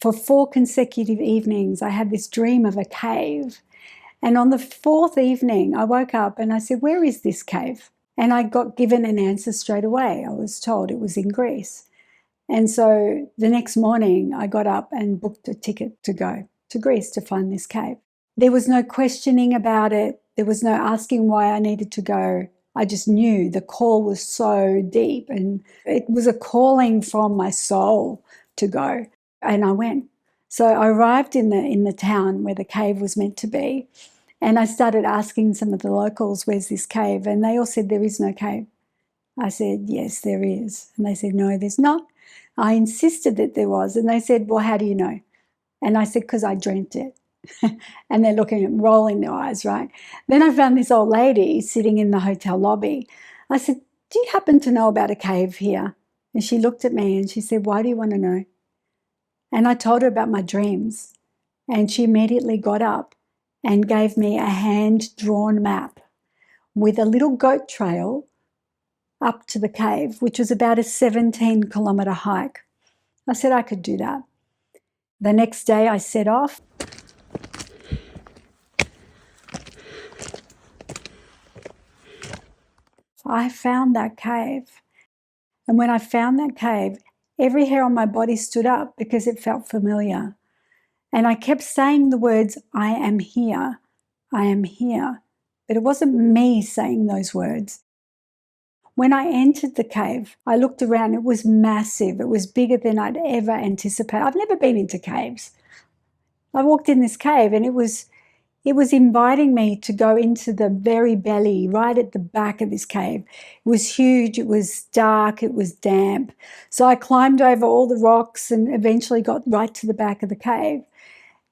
for 4 consecutive evenings, I had this dream of a cave. And on the 4th evening, I woke up and I said, where is this cave? And I got given an answer straight away. I was told it was in Greece. And so the next morning, I got up and booked a ticket to go to Greece to find this cave. There was no questioning about it. There was no asking why I needed to go. I just knew the call was so deep, and it was a calling from my soul to go. And I went. So I arrived in the town where the cave was meant to be. And I started asking some of the locals, where's this cave? And they all said, there is no cave. I said, yes, there is. And they said, no, there's not. I insisted that there was. And they said, well, how do you know? And I said, because I dreamt it. And they're looking at me, rolling their eyes, right? Then I found this old lady sitting in the hotel lobby. I said, do you happen to know about a cave here? And she looked at me and she said, why do you want to know? And I told her about my dreams. And she immediately got up and gave me a hand-drawn map with a little goat trail up to the cave, which was about a 17-kilometre hike. I said I could do that. The next day I set off. I found that cave. And when I found that cave, every hair on my body stood up because it felt familiar. And I kept saying the words, I am here, I am here. But it wasn't me saying those words. When I entered the cave, I looked around. It was massive. It was bigger than I'd ever anticipated. I've never been into caves. I walked in this cave and it was inviting me to go into the very belly, right at the back of this cave. It was huge, it was dark, it was damp. So I climbed over all the rocks and eventually got right to the back of the cave.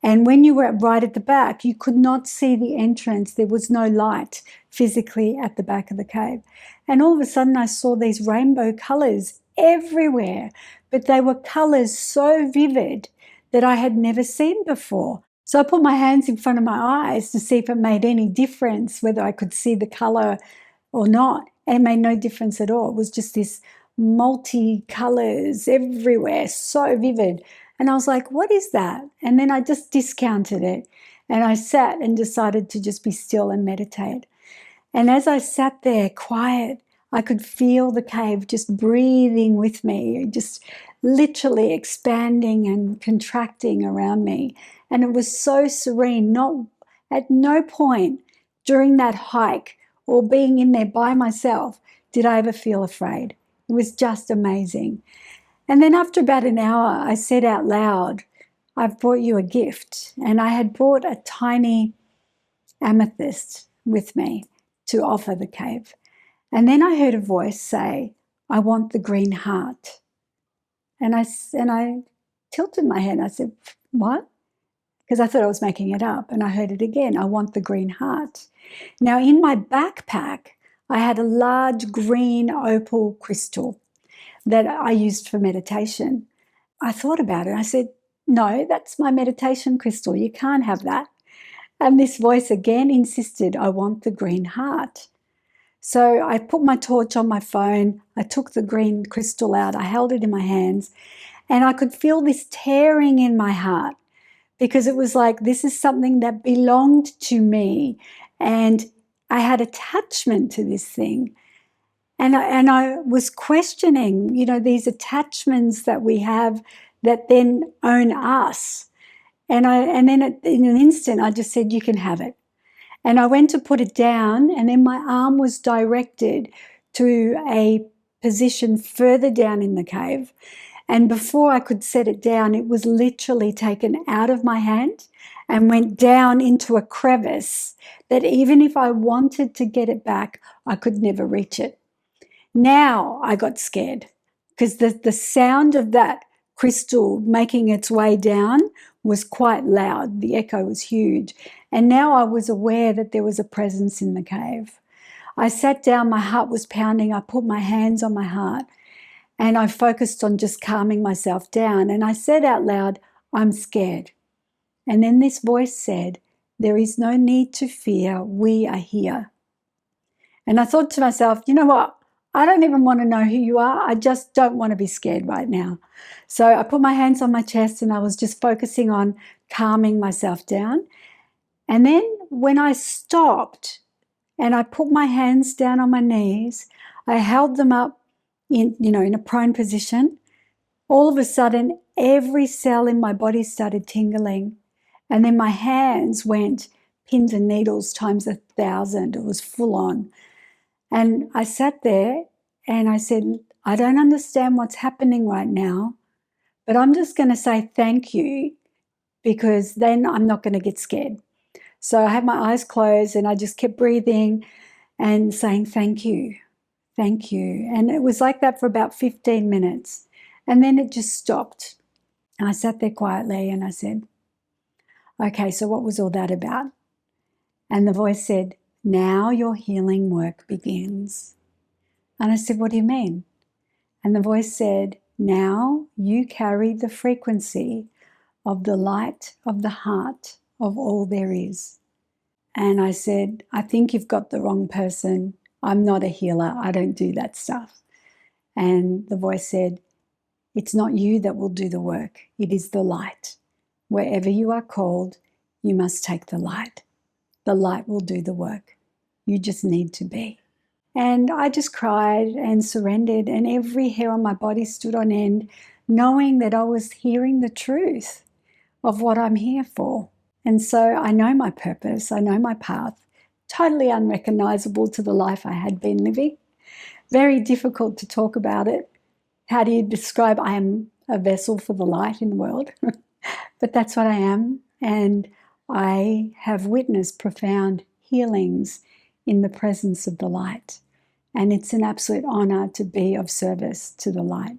And when you were right at the back, you could not see the entrance. There was no light physically at the back of the cave. And all of a sudden I saw these rainbow colours everywhere, but they were colours so vivid that I had never seen before. So I put my hands in front of my eyes to see if it made any difference, whether I could see the colour or not. And it made no difference at all. It was just this multi-colours everywhere, so vivid. And I was like, what is that? And then I just discounted it. And I sat and decided to just be still and meditate. And as I sat there quiet, I could feel the cave just breathing with me, just literally expanding and contracting around me. And it was so serene. At no point during that hike or being in there by myself did I ever feel afraid. It was just amazing. And then after about an hour, I said out loud, I've brought you a gift. And I had brought a tiny amethyst with me to offer the cave. And then I heard a voice say, I want the green heart. And I tilted my head. I said, what? Because I thought I was making it up. And I heard it again, I want the green heart. Now in my backpack, I had a large green opal crystal that I used for meditation. I thought about it. I said, no, that's my meditation crystal. You can't have that. And this voice again insisted, I want the green heart. So I put my torch on my phone. I took the green crystal out. I held it in my hands and I could feel this tearing in my heart because it was like, this is something that belonged to me and I had attachment to this thing. And I was questioning, these attachments that we have that then own us. And then in an instant, I just said, you can have it. And I went to put it down, and then my arm was directed to a position further down in the cave. And before I could set it down, it was literally taken out of my hand and went down into a crevice that even if I wanted to get it back, I could never reach it. Now I got scared because the sound of that crystal making its way down was quite loud. The echo was huge. And now I was aware that there was a presence in the cave. I sat down, my heart was pounding. I put my hands on my heart and I focused on just calming myself down. And I said out loud, I'm scared. And then this voice said, there is no need to fear. We are here. And I thought to myself, you know what? I don't even want to know who you are. I just don't want to be scared right now. So I put my hands on my chest and I was just focusing on calming myself down. And then when I stopped and I put my hands down on my knees, I held them up in a prone position. All of a sudden, every cell in my body started tingling. And then my hands went pins and needles times 1,000. It was full on. And I sat there and I said, I don't understand what's happening right now, but I'm just going to say thank you, because then I'm not going to get scared. So I had my eyes closed and I just kept breathing and saying thank you, thank you. And it was like that for about 15 minutes. And then it just stopped. And I sat there quietly and I said, okay, so what was all that about? And the voice said, now your healing work begins. And I said, what do you mean? And the voice said, now you carry the frequency of the light of the heart of all there is. And I said, I think you've got the wrong person. I'm not a healer. I don't do that stuff. And the voice said, it's not you that will do the work. It is the light. Wherever you are called, you must take the light. The light will do the work. You just need to be. And I just cried and surrendered, and every hair on my body stood on end, knowing that I was hearing the truth of what I'm here for. And so I know my purpose, I know my path, totally unrecognizable to the life I had been living. Very difficult to talk about it. How do you describe I am a vessel for the light in the world? But that's what I am. And I have witnessed profound healings in the presence of the light. And it's an absolute honor to be of service to the light.